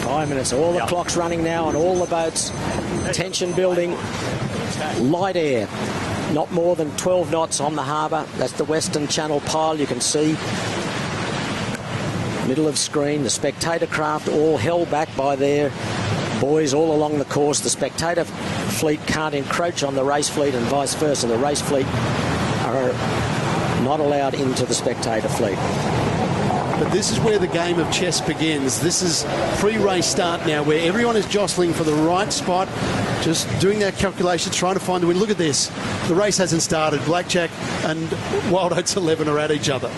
5 minutes. All the clocks running now on all the boats. Tension building. Light air. Not more than 12 knots on the harbour. That's the Western Channel pile you can see. Middle of screen. The spectator craft all held back by their boys all along the course. The spectator fleet can't encroach on the race fleet and vice versa. The race fleet are not allowed into the spectator fleet. But this is where the game of chess begins. This is pre-race start now, where everyone is jostling for the right spot, just doing their calculations, trying to find the win. Look at this. The race hasn't started. Blackjack and Wild Oats 11 are at each other.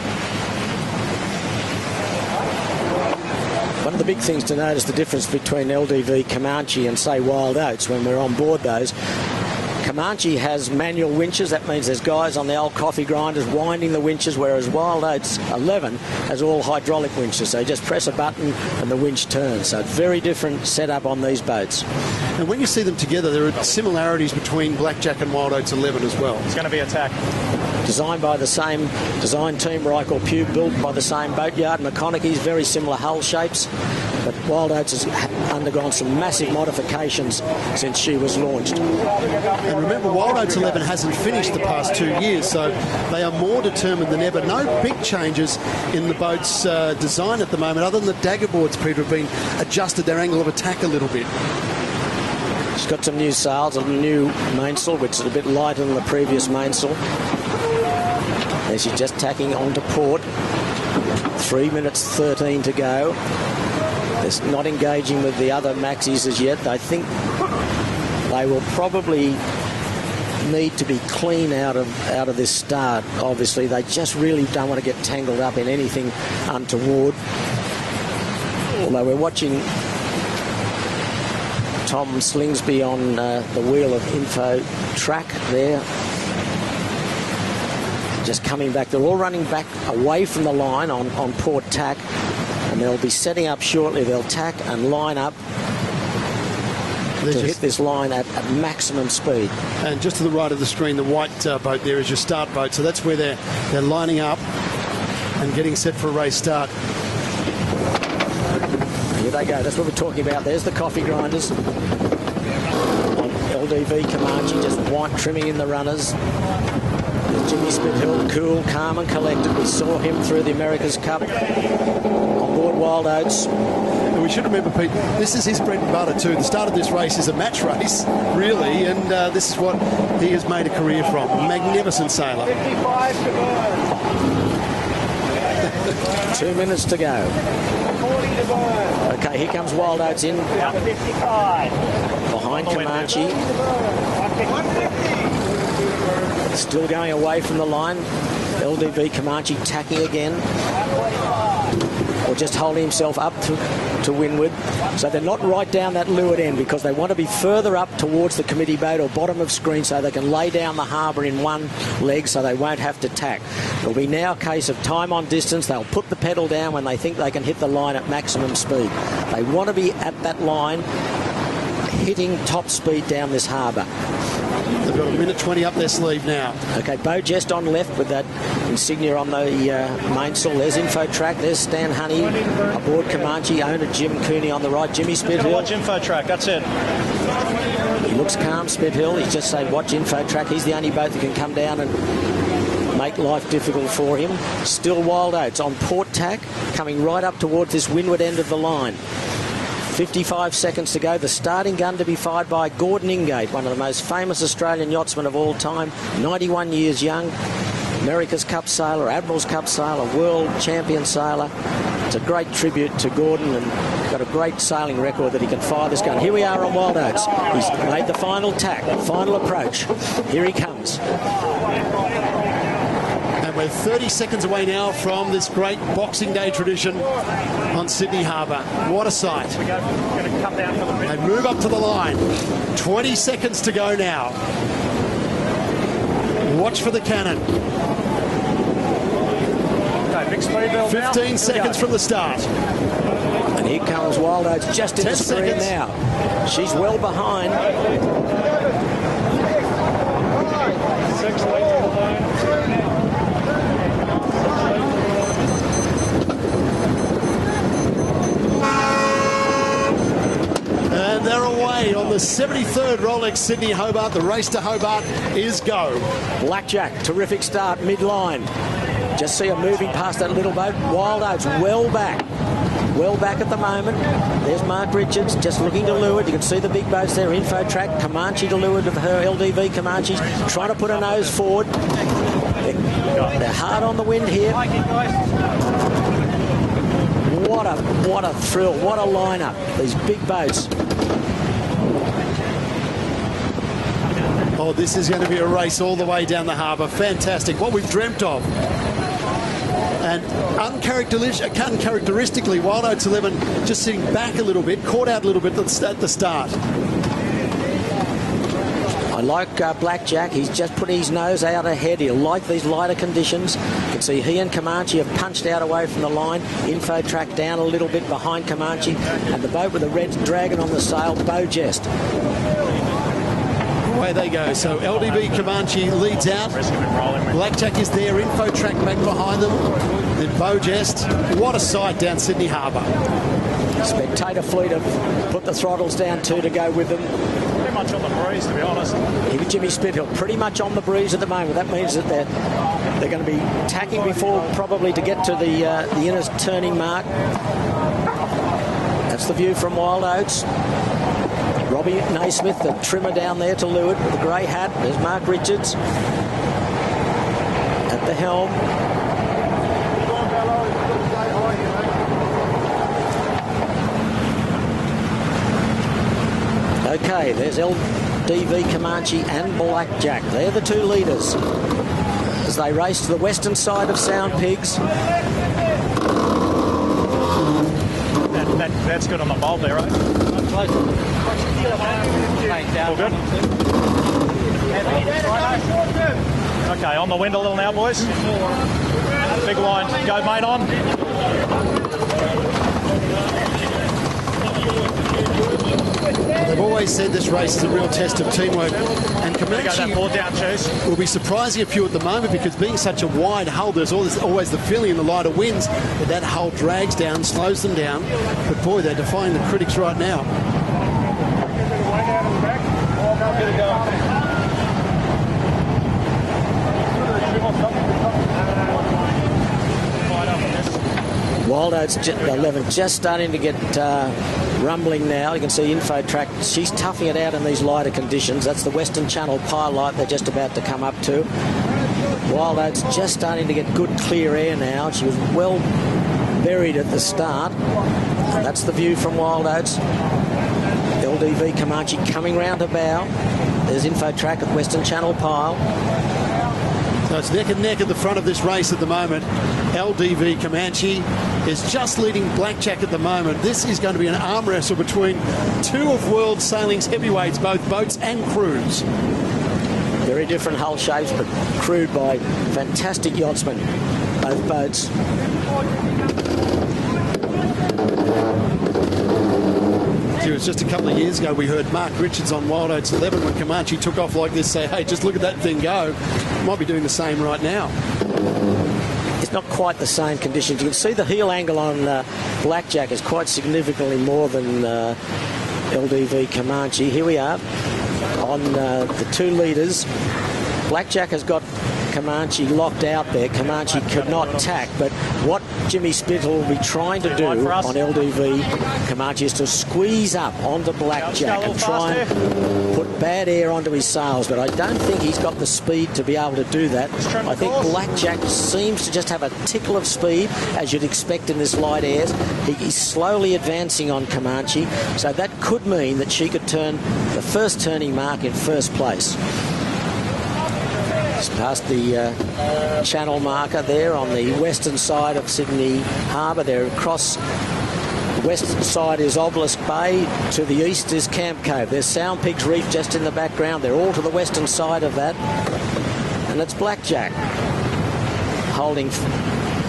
One of the big things to notice the difference between LDV Comanche and, say, Wild Oats when we're on board those. Comanche has manual winches. That means there's guys on the old coffee grinders winding the winches, whereas Wild Oats 11 has all hydraulic winches. So you just press a button and the winch turns. So very different setup on these boats. And when you see them together, there are similarities between Blackjack and Wild Oats 11 as well. It's going to be attack. Designed by the same design team, Reichel Pugh, built by the same boatyard, McConaughey's, very similar hull shapes. But Wild Oats has undergone some massive modifications since she was launched. And remember, Wild Oats 11 hasn't finished the past 2 years, so they are more determined than ever. No big changes in the boat's design at the moment, other than the dagger boards, Peter, have been adjusted their angle of attack a little bit. She's got some new sails, a new mainsail, which is a bit lighter than the previous mainsail. There she's just tacking onto port. 3 minutes 13 to go. They're not engaging with the other maxis as yet. I think they will probably need to be clean out of this start. Obviously, they just really don't want to get tangled up in anything untoward. Although we're watching Tom Slingsby on the wheel of Info Track there. Just coming back. They're all running back away from the line on port tack. And they'll be setting up shortly. They'll tack and line up to hit this line at maximum speed. And just to the right of the screen, the white boat there is your start boat. So that's where they're lining up and getting set for a race start. Here they go. That's what we're talking about. There's the coffee grinders. On LDV Comanche, just white trimming in the runners. There's Jimmy Spithill, cool, calm and collected. We saw him through the America's Cup on board Wild Oats. And we should remember, Pete, this is his bread and butter too. The start of this race is a match race, really, and this is what he has made a career from. Magnificent sailor. 2 minutes to go. Okay, here comes Wild Oats in. Behind Comanche. Still going away from the line. LDV Comanche tacking again. Or just holding himself up to windward. So they're not right down that leeward end because they want to be further up towards the committee boat or bottom of screen so they can lay down the harbour in one leg so they won't have to tack. It'll be now a case of time on distance. They'll put the pedal down when they think they can hit the line at maximum speed. They want to be at that line hitting top speed down this harbour. They've got a minute 20 up their sleeve now. Okay, bow just on left with that insignia on the mainsail. There's Info Track. There's Stan Honey aboard Comanche. Owner Jim Cooney on the right. Jimmy Spithill. Watch Info Track. That's it. He looks calm, Spithill. He's just saying watch Info Track. He's the only boat that can come down and make life difficult for him. Still Wild Oats on port tack, coming right up towards this windward end of the line. 55 seconds to go. The starting gun to be fired by Gordon Ingate, one of the most famous Australian yachtsmen of all time, 91 years young, America's Cup sailor, Admiral's Cup sailor, world champion sailor. It's a great tribute to Gordon and got a great sailing record that he can fire this gun. Here we are on Wild Oats. He's made the final tack, final approach. Here he comes. We're 30 seconds away now from this great Boxing Day tradition on Sydney Harbour. What a sight. They move up to the line. 20 seconds to go now. Watch for the cannon. 15 seconds from the start. And here comes Wild Oats just in the screen now. She's well behind. 6 lengths to the line. underway on the 73rd Rolex Sydney Hobart. The race to Hobart is go. Blackjack, terrific start, midline. Just see her moving past that little boat. Wild Oats well back. Well back at the moment. There's Mark Richards just looking to leeward. You can see the big boats there. Info Track, Comanche to leeward of her. LDV Comanche trying to put her nose forward. They're hard on the wind here. What a thrill. What a lineup. These big boats. Oh, this is going to be a race all the way down the harbour. Fantastic. What we've dreamt of. And uncharacteristically, Wild Oats 11 just sitting back a little bit, caught out a little bit at the start. I like Blackjack. He's just putting his nose out ahead. He'll like these lighter conditions. You can see he and Comanche have punched out away from the line. Info Track down a little bit behind Comanche. And the boat with the red dragon on the sail, Bojest. Away they go. So LDV Comanche leads out. Blackjack is there. Info Track back behind them. Then Bojest. What a sight down Sydney Harbour. Spectator fleet have put the throttles down too to go with them. Pretty much on the breeze, to be honest. Even Jimmy Spithill pretty much on the breeze at the moment. That means that they're going to be tacking before probably to get to the inner turning mark. That's the view from Wild Oats. Robbie Naismith, the trimmer down there to leeward with the grey hat. There's Mark Richards at the helm. Okay, there's LDV Comanche and Blackjack. They're the two leaders as they race to the western side of Sound Pigs. That's good on the bulb there, right? All good? Okay, on the wind a little now, boys. Big line. Go, mate, on. They've always said this race is a real test of teamwork, and Comanche will be surprising a few at the moment because being such a wide hull, there's always the feeling in the lighter winds that hull drags down, slows them down. But boy, they're defying the critics right now. Wild Oats 11 just starting to get rumbling now. You can see Info Track. She's toughing it out in these lighter conditions. That's the Western Channel pile light they're just about to come up to. Wild Oats just starting to get good clear air now. She was well buried at the start. And that's the view from Wild Oats. LDV Comanche coming round her bow. There's Info Track at Western Channel pile. So it's neck and neck at the front of this race at the moment. LDV Comanche is just leading Blackjack at the moment. This is going to be an arm wrestle between two of world sailing's heavyweights, both boats and crews. Very different hull shapes, but crewed by fantastic yachtsmen, both boats. It was just a couple of years ago we heard Mark Richards on Wild Oats 11 when Comanche took off like this say, hey, just look at that thing go. Might be doing the same right now. It's not quite the same conditions. You can see the heel angle on Blackjack is quite significantly more than LDV Comanche. Here we are on the two leaders. Blackjack has got Comanche locked out there. Comanche could not tack, but what Jimmy Spittle will be trying to do on LDV Comanche is to squeeze up onto Blackjack and try and put bad air onto his sails, but I don't think he's got the speed to be able to do that. I think Blackjack seems to just have a tickle of speed, as you'd expect in this light airs. He's slowly advancing on Comanche, so that could mean that she could turn the first turning mark in first place. Just past the channel marker there on the western side of Sydney Harbour. There across the western side is Obelisk Bay. To the east is Camp Cove. There's Sound Pigs Reef just in the background. They're all to the western side of that. And it's Blackjack holding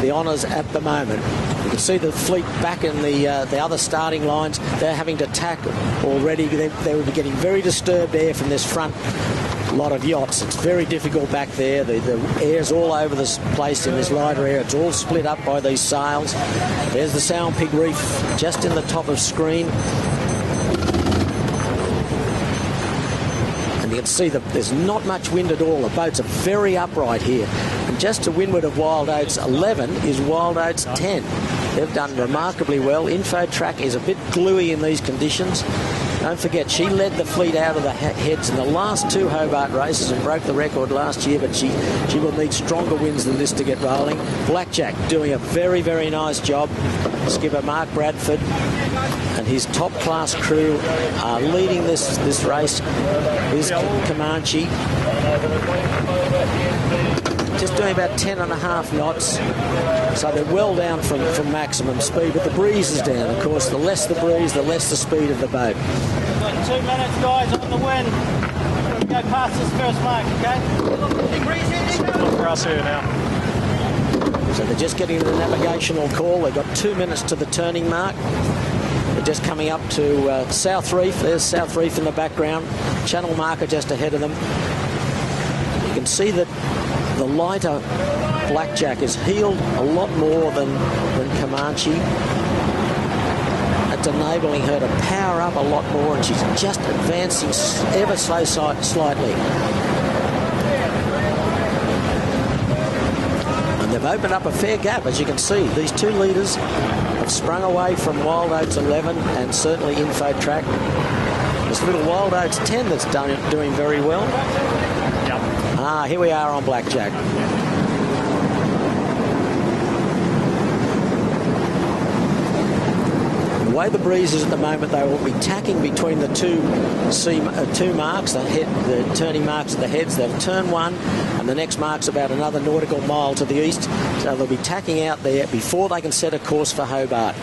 the honours at the moment. You can see the fleet back in the other starting lines. They're having to tack already. They will be getting very disturbed air from this front lot of yachts. It's very difficult back there. The air's all over this place in this lighter air. It's all split up by these sails. There's the Sound Pig Reef just in the top of screen. And you can see that there's not much wind at all. The boats are very upright here. And just to windward of Wild Oats 11 is Wild Oats 10. They've done remarkably well. InfoTrack is a bit gluey in these conditions. Don't forget, she led the fleet out of the heads in the last 2 Hobart races and broke the record last year, but she will need stronger winds than this to get rolling. Blackjack doing a very, very nice job. Skipper Mark Bradford and his top-class crew are leading this race. Here's Comanche, just doing about 10.5 knots, so they're well down from maximum speed, but the breeze is down. Of course, the less the breeze, the less the speed of the boat. We've got 2 minutes, guys, on the wind. We'll go past this first mark, okay? Look for us here now. So they're just getting the navigational call. They've got 2 minutes to the turning mark. They're just coming up to South Reef. There's South Reef in the background. Channel marker just ahead of them. You can see that the lighter Blackjack is heeled a lot more than Comanche. That's enabling her to power up a lot more, and she's just advancing ever so slightly. And they've opened up a fair gap, as you can see. These 2 leaders have sprung away from Wild Oats 11 and certainly InfoTrack. This little Wild Oats 10 that's doing very well. Here we are on Blackjack. The way the breeze is at the moment, they will be tacking between the two marks, the turning marks at the heads. They'll turn one, and the next mark's about another nautical mile to the east. So they'll be tacking out there before they can set a course for Hobart.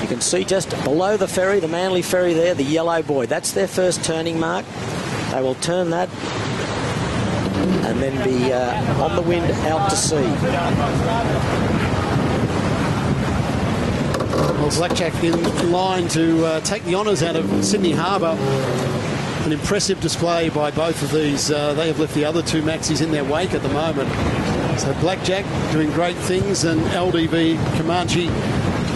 You can see just below the ferry, the Manly ferry there, the yellow buoy. That's their first turning mark. They will turn that and then be on the wind out to sea. Well, Blackjack in line to take the honours out of Sydney Harbour. An impressive display by both of these. They have left the other 2 maxis in their wake at the moment. So Blackjack doing great things, and LDV Comanche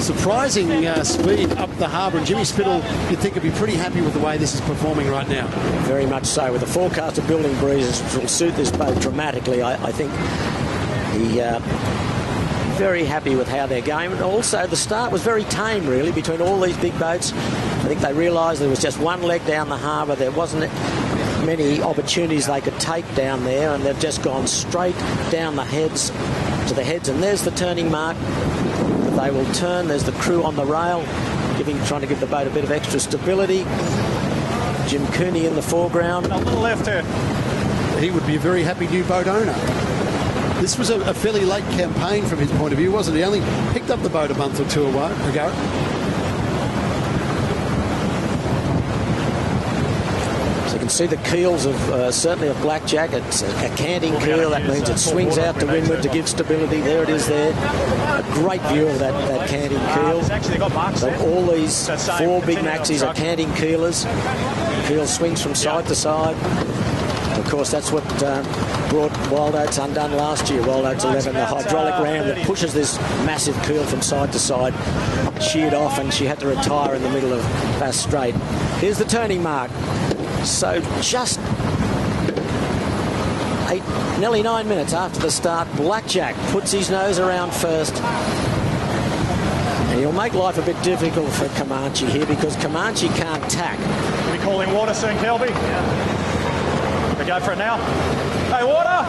surprising speed up the harbour. And Jimmy Spittle, you'd think, would be pretty happy with the way this is performing right now. Very much so. With the forecast of building breezes, which will suit this boat dramatically, I think he very happy with how they're going. And also, the start was very tame, really, between all these big boats. I think they realised there was just one leg down the harbour. There wasn't many opportunities they could take down there, and they've just gone straight down the heads to the heads. And there's the turning mark. They will turn. There's the crew on the rail, trying to give the boat a bit of extra stability. Jim Cooney in the foreground. A little left here. He would be a very happy new boat owner. This was a fairly late campaign from his point of view, wasn't it? He only picked up the boat a month or 2 ago. So you can see the keels of certainly of Blackjack. It's a canting keel. That means it swings out to windward to give stability. There it is there. A great view of that canting keel. So all these 4 big maxis are canting keelers. The keel swings from side to side. Of course, that's what brought Wild Oats undone last year. Wild Oats 11, the hydraulic ram that pushes this massive keel from side to side, sheared off, and she had to retire in the middle of Bass Strait. Here's the turning mark. So just nearly 9 minutes after the start, Blackjack puts his nose around first. And he'll make life a bit difficult for Comanche here, because Comanche can't tack. Are we calling water soon, Kelby? Yeah. We go for it now. Hey, water!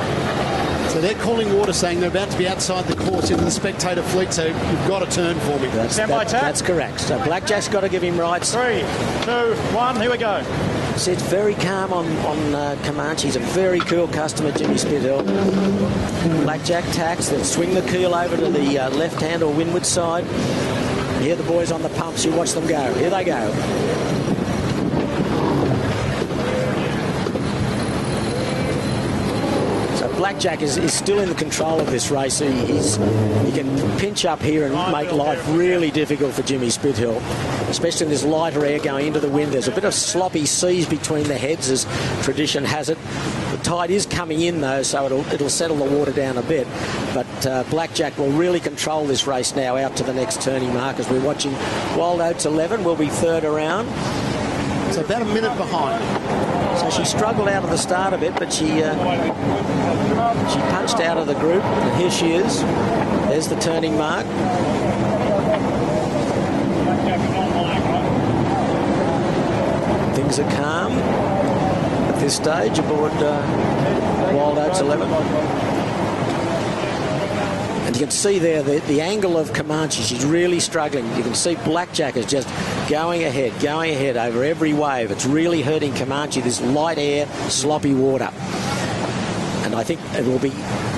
So they're calling water, saying they're about to be outside the course into the spectator fleet, so you've got to turn for me. That's correct. So Blackjack's got to give him rights. 3, 2, 1, here we go. So it's very calm on Comanche. He's a very cool customer, Jimmy Spithill. Blackjack tacks, then swing the keel over to the left-hand or windward side. And here the boys on the pumps, you watch them go. Here they go. Blackjack is still in the control of this race. He can pinch up here and make life really difficult for Jimmy Spithill, especially in this lighter air going into the wind. There's a bit of sloppy seas between the heads, as tradition has it. The tide is coming in, though, so it'll settle the water down a bit. But Blackjack will really control this race now out to the next turning mark, as we're watching Wild Oats 11 will be third around. So about a minute behind. So she struggled out of the start a bit, but she punched out of the group. And here she is. There's the turning mark. Things are calm at this stage aboard Wild Oats 11. And you can see there the angle of Comanche. She's really struggling. You can see Blackjack is just going ahead over every wave. It's really hurting Comanche, this light air, sloppy water. And I think it will be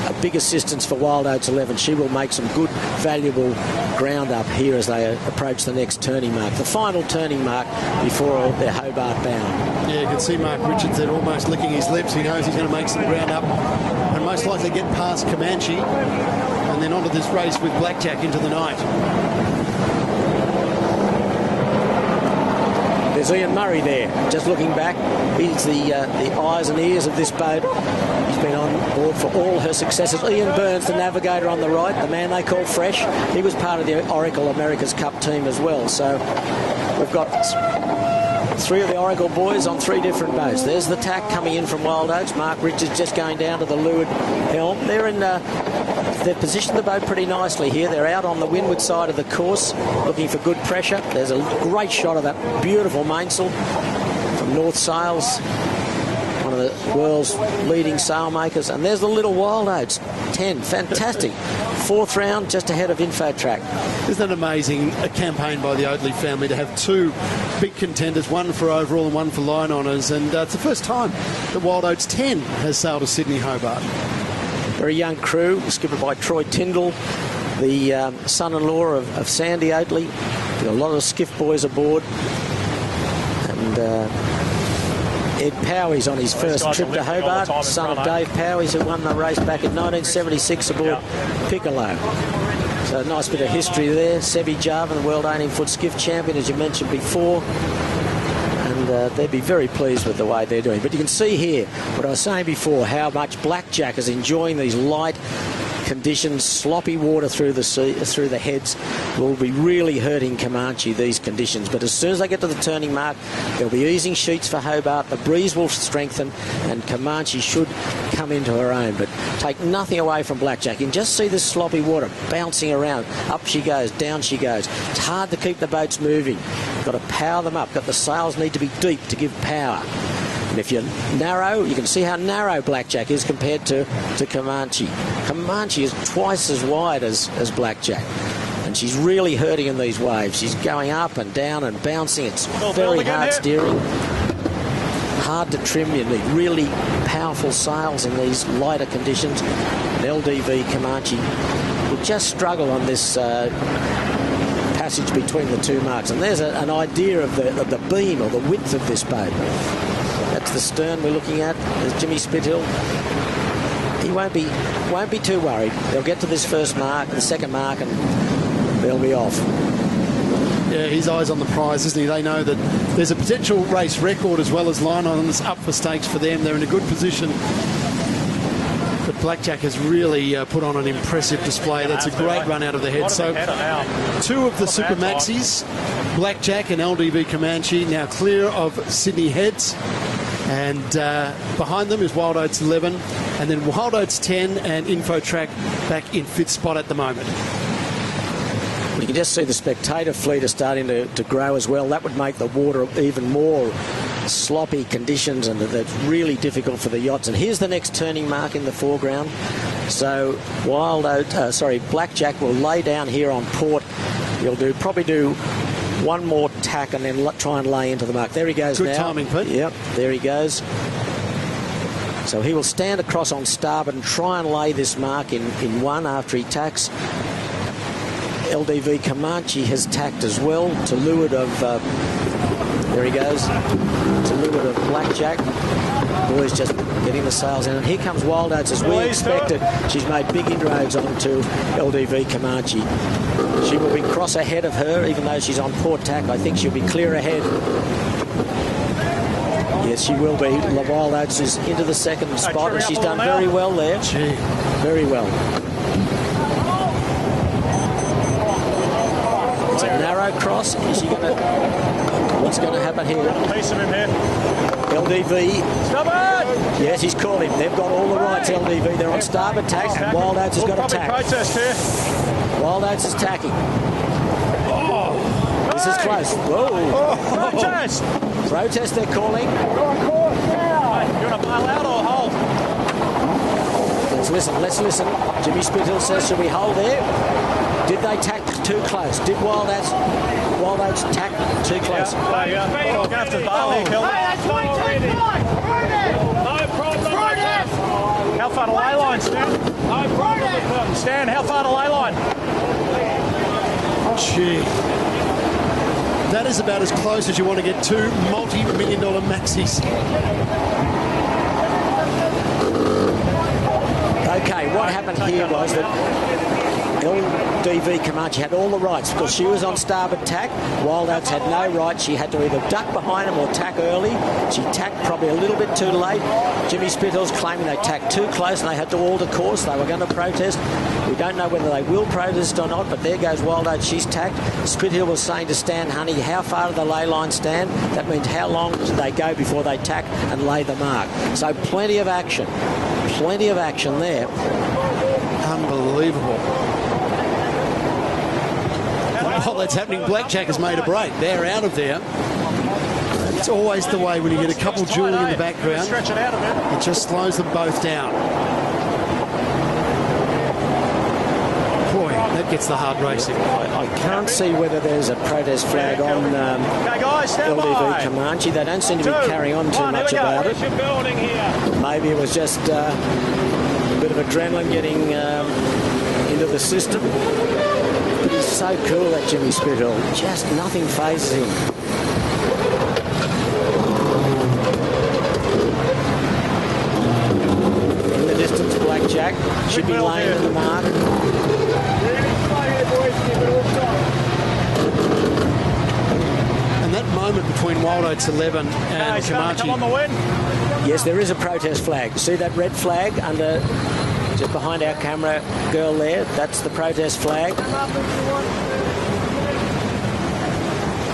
a big assistance for Wild Oats 11. She will make some good, valuable ground up here as they approach the next turning mark, the final turning mark before they're Hobart bound. Yeah, you can see Mark Richards there almost licking his lips. He knows he's going to make some ground up and most likely get past Comanche and then onto this race with Blackjack into the night. There's Ian Murray there, just looking back. He's the eyes and ears of this boat. He's been on board for all her successes. Ian Burns, the navigator on the right, the man they call Fresh. He was part of the Oracle America's Cup team as well. So we've got three of the Oracle boys on three different boats. There's the tack coming in from Wild Oats. Mark Richards just going down to the leeward helm. They've positioned the boat pretty nicely here. They're out on the windward side of the course, looking for good pressure. There's a great shot of that beautiful mainsail from North Sails, one of the world's leading sailmakers. And there's the little Wild Oats 10, fantastic. Fourth round, just ahead of Infotrack. Isn't it amazing, a campaign by the Oatley family to have two big contenders, one for overall and one for line honours, and it's the first time that Wild Oats 10 has sailed to Sydney Hobart. Very young crew, skippered by Troy Tyndall, the son-in-law of Sandy Oatley. Got a lot of skiff boys aboard. And Ed Powies on his first trip to Hobart, son of Dave Powies, who won the race back in 1976 aboard Piccolo. So a nice bit of history there. Sebi Jarvan, the world 18-foot skiff champion, as you mentioned before. And they'd be very pleased with the way they're doing. But you can see here, what I was saying before, how much Blackjack is enjoying these light conditions, sloppy water through the sea, through the heads, will be really hurting Comanche, these conditions. But as soon as they get to the turning mark, there'll be easing sheets for Hobart, the breeze will strengthen, and Comanche should come into her own. But take nothing away from Blackjack. You can just see this sloppy water bouncing around. Up she goes, down she goes. It's hard to keep the boats moving. Got to power them up. Got the sails need to be deep to give power. And if you're narrow, you can see how narrow Blackjack is compared to Comanche. Comanche is twice as wide as Blackjack. And she's really hurting in these waves. She's going up and down and bouncing. It's very hard steering. Hard to trim. You need really powerful sails in these lighter conditions. And LDV Comanche will just struggle on this passage between the two marks. And there's an idea of the beam or the width of this boat. That's the stern we're looking at. There's Jimmy Spithill. He won't be too worried. They'll get to this first mark, the second mark, and they'll be off. Yeah, his eyes on the prize, isn't he? They know that there's a potential race record as well as line on that's up for stakes for them. They're in a good position. But Blackjack has really put on an impressive display. That's a great run out of the head. So two of the Super Maxis, Blackjack and LDV Comanche, now clear of Sydney Heads. And behind them is Wild Oats 11, and then Wild Oats 10 and Infotrack back in fifth spot at the moment. You can just see the spectator fleet are starting to grow as well. That would make the water even more sloppy conditions, and that's really difficult for the yachts. And here's the next turning mark in the foreground. So Blackjack will lay down here on port. He'll probably do one more tack and then try and lay into the mark. There he goes now. Good timing, Pete. Yep, there he goes. So he will stand across on starboard and try and lay this mark in one after he tacks. LDV Comanche has tacked as well to leeward of... there he goes. To leeward of Blackjack. Boys just getting the sails in. And here comes Wild Oats as we expected. She's made big inroads onto LDV Comanche. She will be cross ahead of her, even though she's on port tack. I think she'll be clear ahead. Yes, she will be. Wild Oats is into the second spot, and she's done very well there. Gee. Very well. It's a narrow narrow cross. Is she going to... What's going to happen here? Piece of him here. LDV. Stop it! Yes, he's caught him. They've got all the rights, LDV. They're on starboard tack, and Wild Oats has got a tack. Protest here. Wild Oats is tacking. This is close. Whoa. Protest! Protest they're calling. You want to bail out or hold? Let's listen. Jimmy Spithill says, should we hold there? Did they tack too close? Did Wild Oats tack too close? Yeah, there you go. We're going to have to bail here, Kelvin. No problem. How far to ley line, Stan? No problem. Stan, how far to ley line? Gee. That is about as close as you want to get two multi-million-dollar maxis. Okay, what happened here was that LDV Comanche had all the rights because she was on starboard tack. Wild Oats had no rights. She had to either duck behind them or tack early. She tacked probably a little bit too late. Jimmy Spithill's claiming they tacked too close and they had to alter course. They were going to protest. We don't know whether they will protest or not, but there goes Wild Oats. She's tacked. Spithill was saying to Stan Honey, how far do the ley lines stand? That means how long do they go before they tack and lay the mark. So plenty of action. Plenty of action there. Unbelievable. While that's happening, Blackjack has made a break. They're out of there. It's always the way when you get a couple dueling in the background. Stretch it out a bit. It just slows them both down. Boy, that gets the hard racing. I can't see whether there's a protest flag on Okay, guys, stand LDV by. Comanche. They don't seem to be carrying on too much about it. Building here. Maybe it was just a bit of adrenaline getting into the system. But he's so cool, that Jimmy Spithill. Just nothing phases him. In the distance, Blackjack should be laying in the mark. And that moment between Wild Oats 11 and Comanche. Come on the wind. Yes, there is a protest flag. See that red flag under, just behind our camera girl there? That's the protest flag.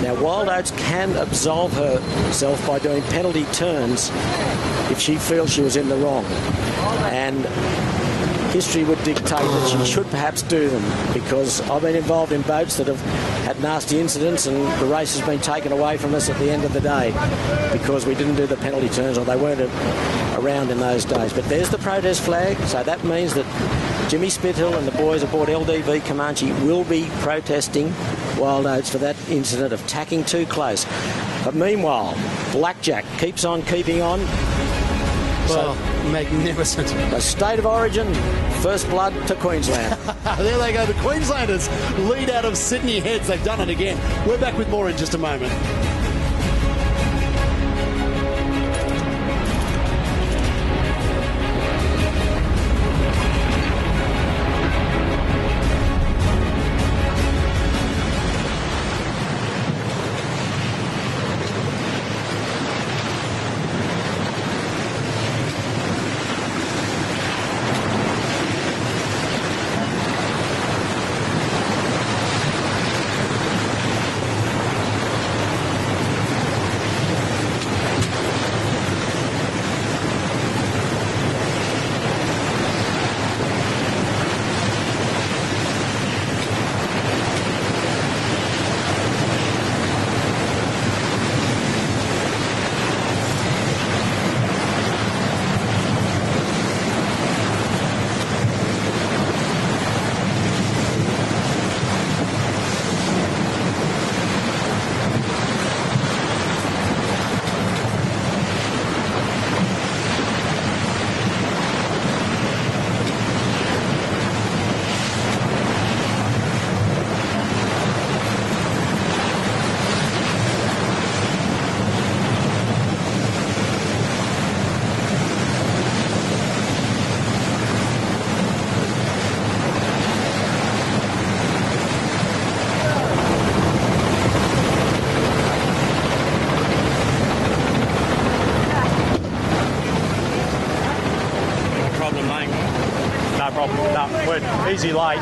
Now, Wild Oats can absolve herself by doing penalty turns if she feels she was in the wrong. And history would dictate that she should perhaps do them, because I've been involved in boats that have had nasty incidents and the race has been taken away from us at the end of the day because we didn't do the penalty turns or they weren't around in those days. But there's the protest flag, so that means that Jimmy Spithill and the boys aboard LDV Comanche will be protesting Wild Oats for that incident of tacking too close. But meanwhile, Blackjack keeps on keeping on. Well, magnificent. The state of origin, first blood to Queensland. There they go. The Queenslanders lead out of Sydney Heads. They've done it again. We're back with more in just a moment. Easy light.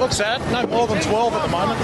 looks at no more than 12 at the moment.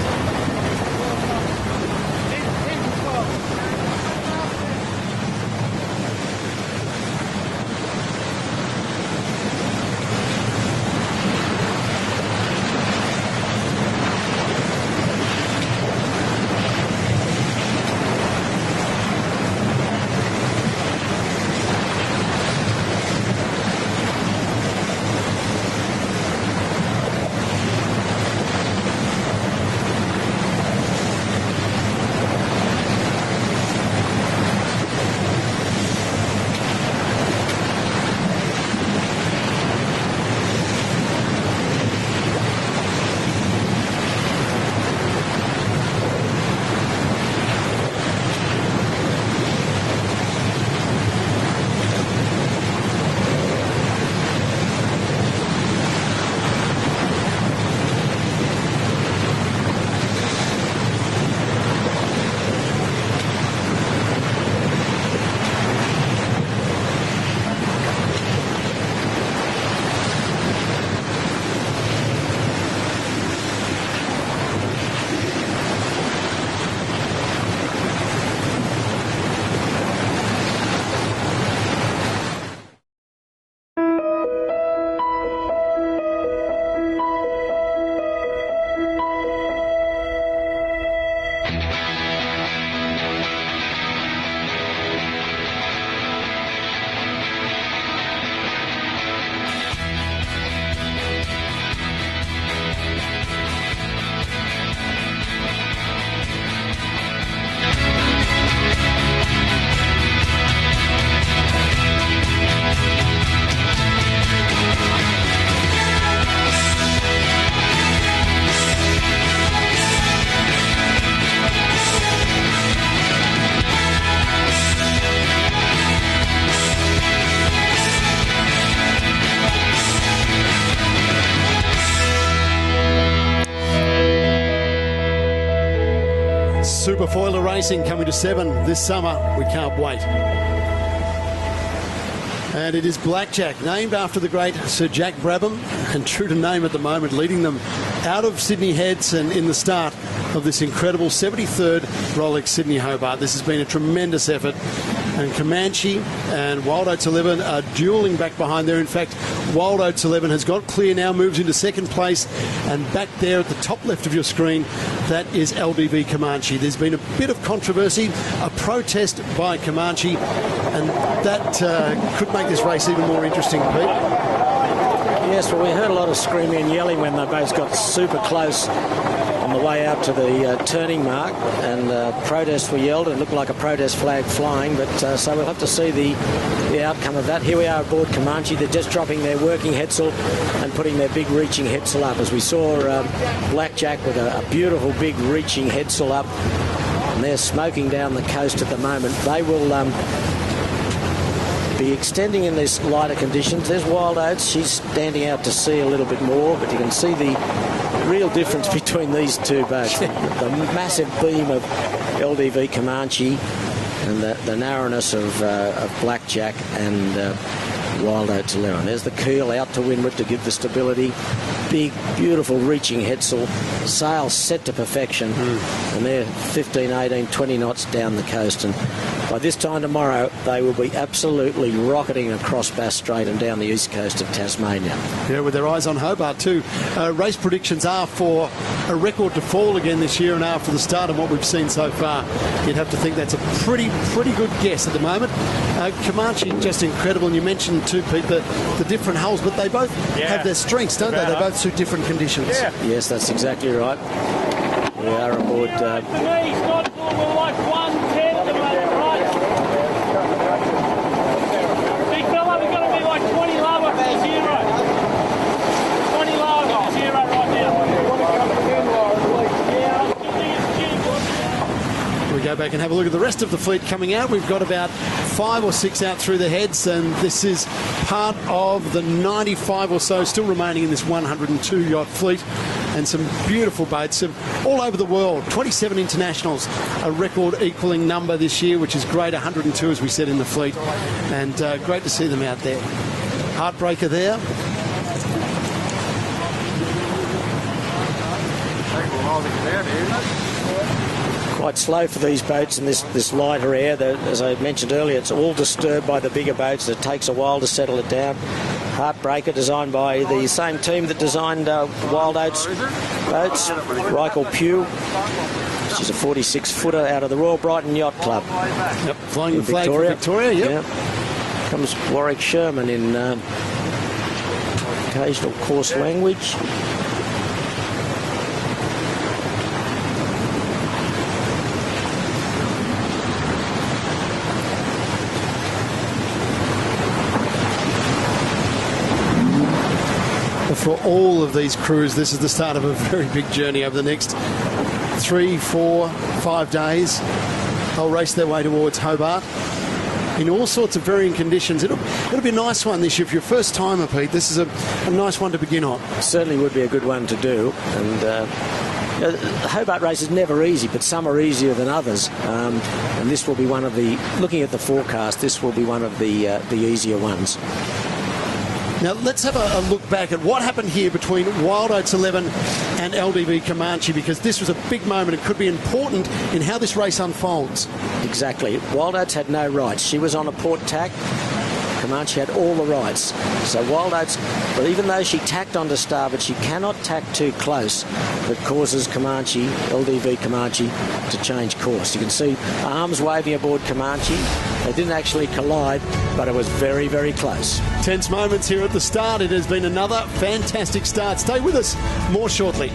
Superfoiler racing coming to 7 this summer. We can't wait. And it is Blackjack, named after the great Sir Jack Brabham, and true to name at the moment, leading them out of Sydney Heads and in the start of this incredible 73rd Rolex Sydney Hobart. This has been a tremendous effort, and Comanche and Wild Oats 11 are duelling back behind there. In fact, Wild Oats 11 has got clear now, moves into second place, and back there at the top left of your screen, that is LDV Comanche. There's been a bit of controversy, a protest by Comanche, and that could make this race even more interesting, Pete. Yes, well, we heard a lot of screaming and yelling when they both got super close on the way out to the turning mark, and protests were yelled. It looked like a protest flag flying, but so we'll have to see the outcome of that. Here we are aboard Comanche. They're just dropping their working headsail and putting their big reaching headsail up, as we saw Blackjack with a beautiful big reaching headsail up, and they're smoking down the coast at the moment. They will be extending in these lighter conditions. There's Wild Oats. She's standing out to sea a little bit more, but you can see the real difference between these two boats. The massive beam of LDV Comanche and the narrowness of Blackjack and Wild Oats 11. There's the keel out to windward to give the stability. Big, beautiful reaching headsail. Sails set to perfection. And they're 15, 18, 20 knots down the coast. And by this time tomorrow, they will be absolutely rocketing across Bass Strait and down the east coast of Tasmania. Yeah, with their eyes on Hobart too. Race predictions are for a record to fall again this year, and after the start of what we've seen so far, you'd have to think that's a pretty good guess at the moment. Comanche, just incredible. And you mentioned too, Pete, the different hulls, but they both have their strengths, don't they? They both suit different conditions. Yeah. Yes, that's exactly right. We are aboard. For me, Scott, we're like 110 at the moment, right? Big fella, we're going to be like 20 lower for 0. 20 lower for 0 right now. We go back and have a look at the rest of the fleet coming out. We've got about 5 or 6 out through the heads, and this is part of the 95 or so still remaining in this 102 yacht fleet, and some beautiful boats all over the world. 27 internationals, a record equaling number this year, which is great. 102, as we said, in the fleet, and great to see them out there. Heartbreaker there. Quite slow for these boats in this lighter air. As I mentioned earlier, it's all disturbed by the bigger boats. It takes a while to settle it down. Heartbreaker, designed by the same team that designed Wild Oats boats, Reichel Pugh. She's a 46-footer out of the Royal Brighton Yacht Club. Yep, flying the flag for Victoria, yep. Comes Warwick Sherman in occasional coarse language. For all of these crews, this is the start of a very big journey over the next 3, 4, 5 days. They'll race their way towards Hobart in all sorts of varying conditions. It'll be a nice one this year. If you're a first timer, Pete, this is a nice one to begin on. Certainly would be a good one to do. And the Hobart race is never easy, but some are easier than others. And this will be one of the, looking at the forecast, this will be one of the easier ones. Now, let's have a look back at what happened here between Wild Oats 11 and LDV Comanche, because this was a big moment. It could be important in how this race unfolds. Exactly. Wild Oats had no rights. She was on a port tack. Comanche had all the rights. So Wild Oats, but even though she tacked onto starboard, she cannot tack too close. That causes Comanche, LDV Comanche, to change course. You can see arms waving aboard Comanche. They didn't actually collide, but it was very, very close. Tense moments here at the start. It has been another fantastic start. Stay with us. More shortly.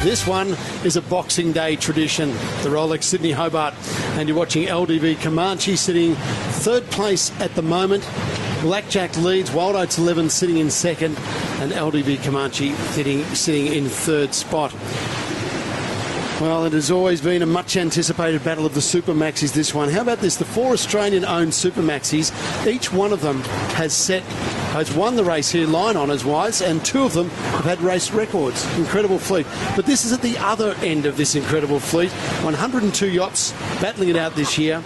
This one is a Boxing Day tradition, the Rolex Sydney Hobart, and you're watching LDV Comanche sitting third place at the moment. Blackjack leads, Wild Oats 11 sitting in second, and LDV Comanche sitting in third spot. Well, it has always been a much anticipated battle of the Super Maxis, this one. How about this? The 4 Australian-owned Super Maxis, each one of them has won the race here, line honours wise, and 2 of them have had race records. Incredible fleet. But this is at the other end of this incredible fleet. 102 yachts battling it out this year.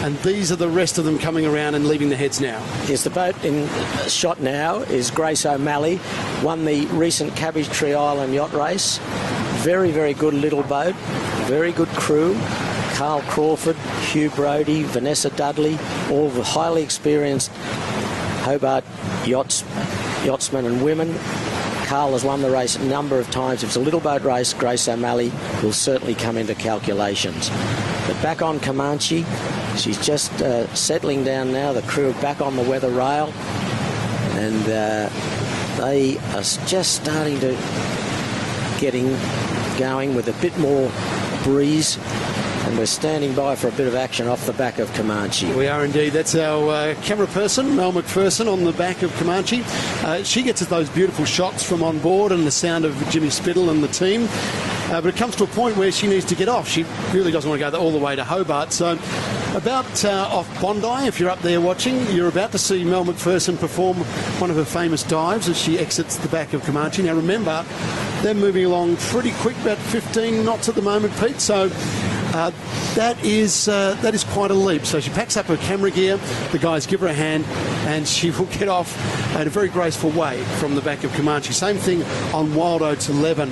And these are the rest of them coming around and leaving the heads now. Yes, the boat in shot now is Grace O'Malley, won the recent Cabbage Tree Island yacht race. Very, very good little boat, very good crew. Carl Crawford, Hugh Brodie, Vanessa Dudley, all the highly experienced Hobart yachtsmen and women. Carl has won the race a number of times. If it's a little boat race, Grace O'Malley will certainly come into calculations. But back on Comanche, she's just settling down now. The crew are back on the weather rail, and they are just starting to getting going with a bit more breeze, and we're standing by for a bit of action off the back of Comanche. We are indeed. That's our camera person, Mel McPherson, on the back of Comanche. She gets us those beautiful shots from on board and the sound of Jimmy Spittle and the team. But it comes to a point where she needs to get off. She really doesn't want to go all the way to Hobart. So About off Bondi, if you're up there watching, you're about to see Mel McPherson perform one of her famous dives as she exits the back of Comanche. Now remember, they're moving along pretty quick, about 15 knots at the moment, Pete, so that is quite a leap. So she packs up her camera gear, the guys give her a hand, and she will get off in a very graceful way from the back of Comanche. Same thing on Wild Oats 11.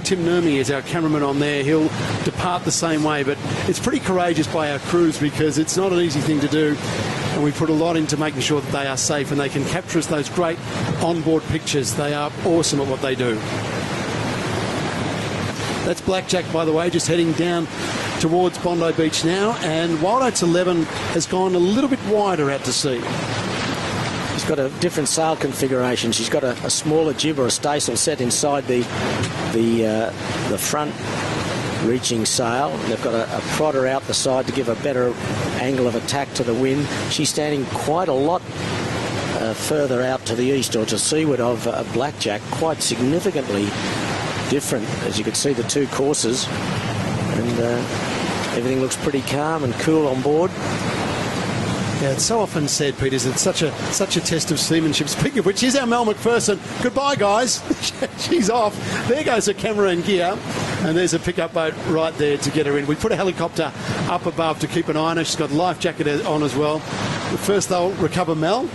Tim Nurmi is our cameraman on there. He'll depart the same way, but it's pretty courageous by our crews because it's not an easy thing to do, and we put a lot into making sure that they are safe and they can capture us those great onboard pictures. They are awesome at what they do. That's Blackjack, by the way, just heading down towards Bondi Beach now, and Wild Oats 11 has gone a little bit wider out to sea. She's got a different sail configuration. She's got a smaller jib or a staysail set inside the front reaching sail. They've got a prodder out the side to give a better angle of attack to the wind. She's standing quite a lot further out to the east or to seaward of Blackjack, quite significantly different, as you could see the two courses, and everything looks pretty calm and cool on board. Yeah, it's so often said, Peter, it's such a test of seamanship. Speaking of which, here's our Mel McPherson. Goodbye, guys. She's off. There goes her camera and gear, and there's a pickup boat right there to get her in. We put a helicopter up above to keep an eye on her. She's got a life jacket on as well. But first they'll recover Mel.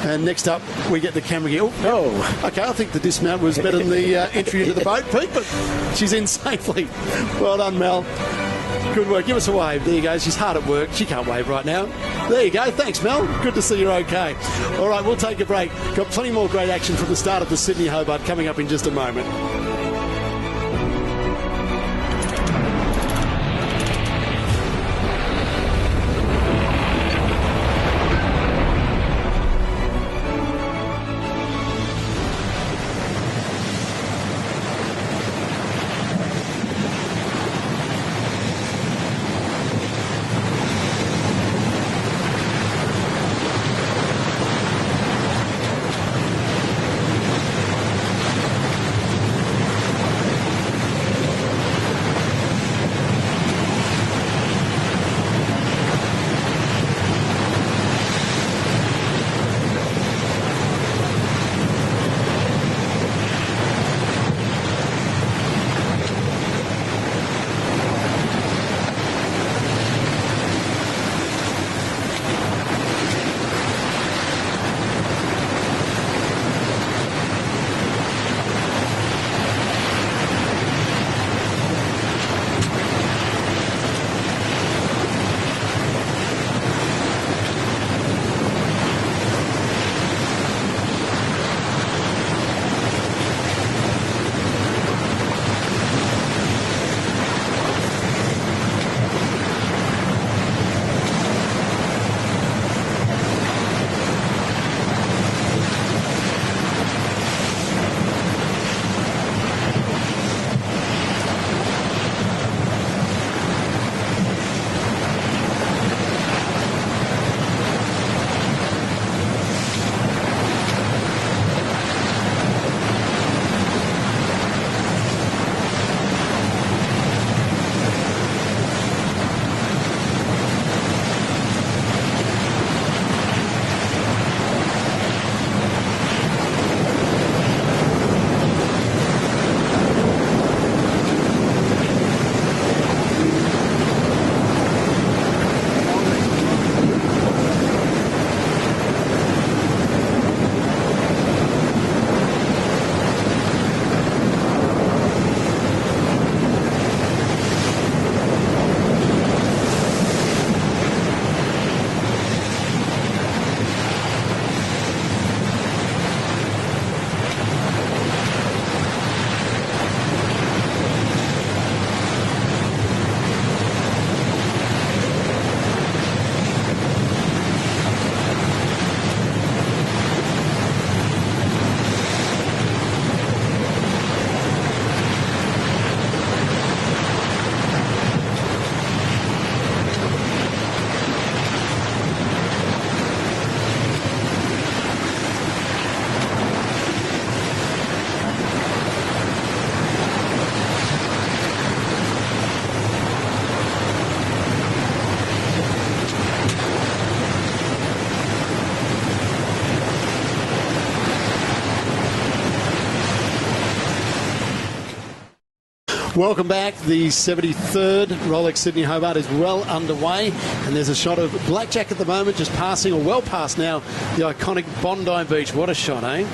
And next up, we get the camera gear. Oh, okay, I think the dismount was better than the entry into the boat, Pete, but she's in safely. Well done, Mel. Good work. Give us a wave. There you go. She's hard at work. She can't wave right now. There you go. Thanks, Mel. Good to see you're okay. All right, we'll take a break. Got plenty more great action from the start of the Sydney Hobart coming up in just a moment. Welcome back. The 73rd Rolex Sydney Hobart is well underway, and there's a shot of Blackjack at the moment, just passing, or well past now, the iconic Bondi Beach. What a shot, eh?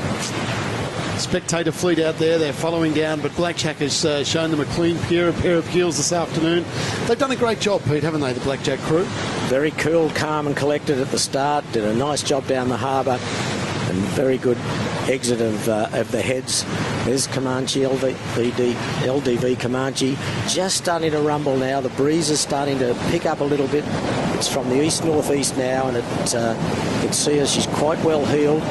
Spectator fleet out there, they're following down, but Blackjack has shown them a clean pair of heels this afternoon. They've done a great job, Pete, haven't they, the Blackjack crew? Very Cool, calm and collected at the start, did a nice job down the harbour, and very good exit of the heads. There's Comanche, LDV Comanche, just starting to rumble now. The breeze is starting to pick up a little bit. It's from the east-northeast now, and you can see her, she's quite well heeled.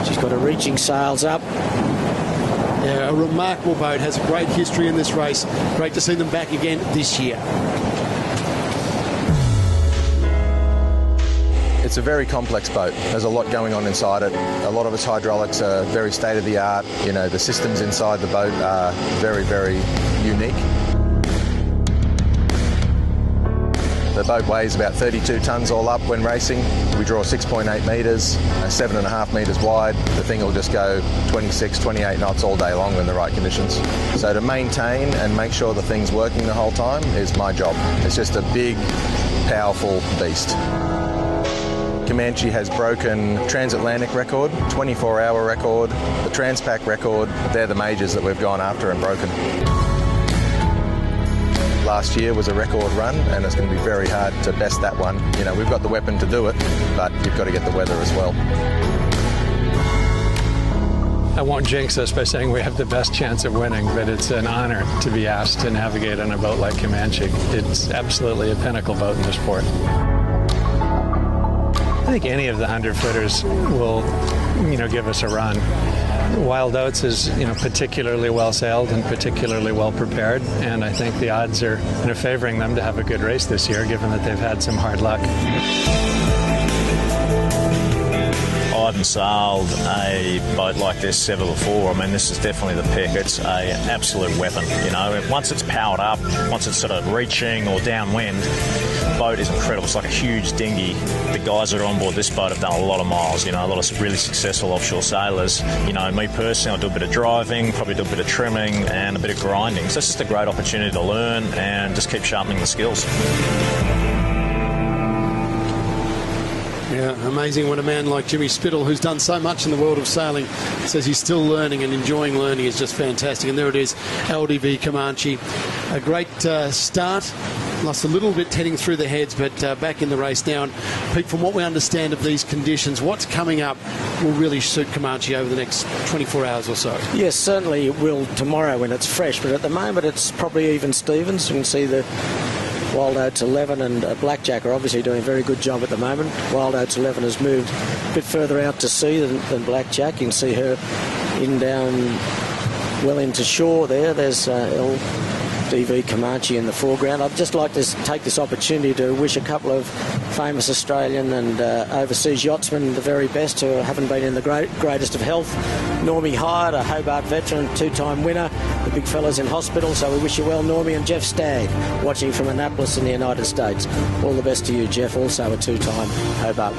She's got her reaching sails up. Yeah, a remarkable boat, has a great history in this race. Great to see them back again this year. It's a very complex boat. There's a lot going on inside it. A lot of its hydraulics are very state-of-the-art. You know, the systems inside the boat are very, very unique. The boat weighs about 32 tonnes all up when racing. We draw 6.8 metres, 7.5 metres wide. The thing will just go 26, 28 knots all day long in the right conditions. So to maintain and make sure the thing's working the whole time is my job. It's just a big, powerful beast. Comanche has broken transatlantic record, 24-hour record, the Transpac record. They're the majors that we've gone after and broken. Last year was a record run, and it's going to be very hard to best that one. You know, we've got the weapon to do it, but you've got to get the weather as well. I won't jinx us by saying we have the best chance of winning, but it's an honor to be asked to navigate on a boat like Comanche. It's absolutely a pinnacle boat in the sport. I think any of the 100-footers will, give us a run. Wild Oats is, particularly well sailed and particularly well prepared, and I think the odds are favoring them to have a good race this year, given that they've had some hard luck. I haven't sailed a boat like this ever before. I mean, this is definitely the pick. It's an absolute weapon, Once it's powered up, once it's sort of reaching or downwind, the boat is incredible. It's like a huge dinghy. The guys that are on board this boat have done a lot of miles, a lot of really successful offshore sailors. Me personally, I'll do a bit of driving, probably do a bit of trimming and a bit of grinding. So it's just a great opportunity to learn and just keep sharpening the skills. Yeah, amazing when a man like Jimmy Spittle, who's done so much in the world of sailing, says he's still learning and enjoying learning. Is just fantastic. And there it is, LDV Comanche. A great start. Lost a little bit heading through the heads, but back in the race now. And Pete, from what we understand of these conditions, what's coming up will really suit Comanche over the next 24 hours or so. Yes, certainly it will tomorrow when it's fresh, but at the moment it's probably even Stevens. You can see the Wild Oats 11 and Blackjack are obviously doing a very good job at the moment. Wild Oats 11 has moved a bit further out to sea than Blackjack. You can see her down well into shore there. There's LDV Comanche in the foreground. I'd just like to take this opportunity to wish a couple of famous Australian and overseas yachtsmen the very best who haven't been in the greatest of health. Normie Hyatt, a Hobart veteran, two-time winner. The big fella's in hospital, so we wish you well, Normie. And Jeff Stagg, watching from Annapolis in the United States. All the best to you, Jeff, also a two-time Hobart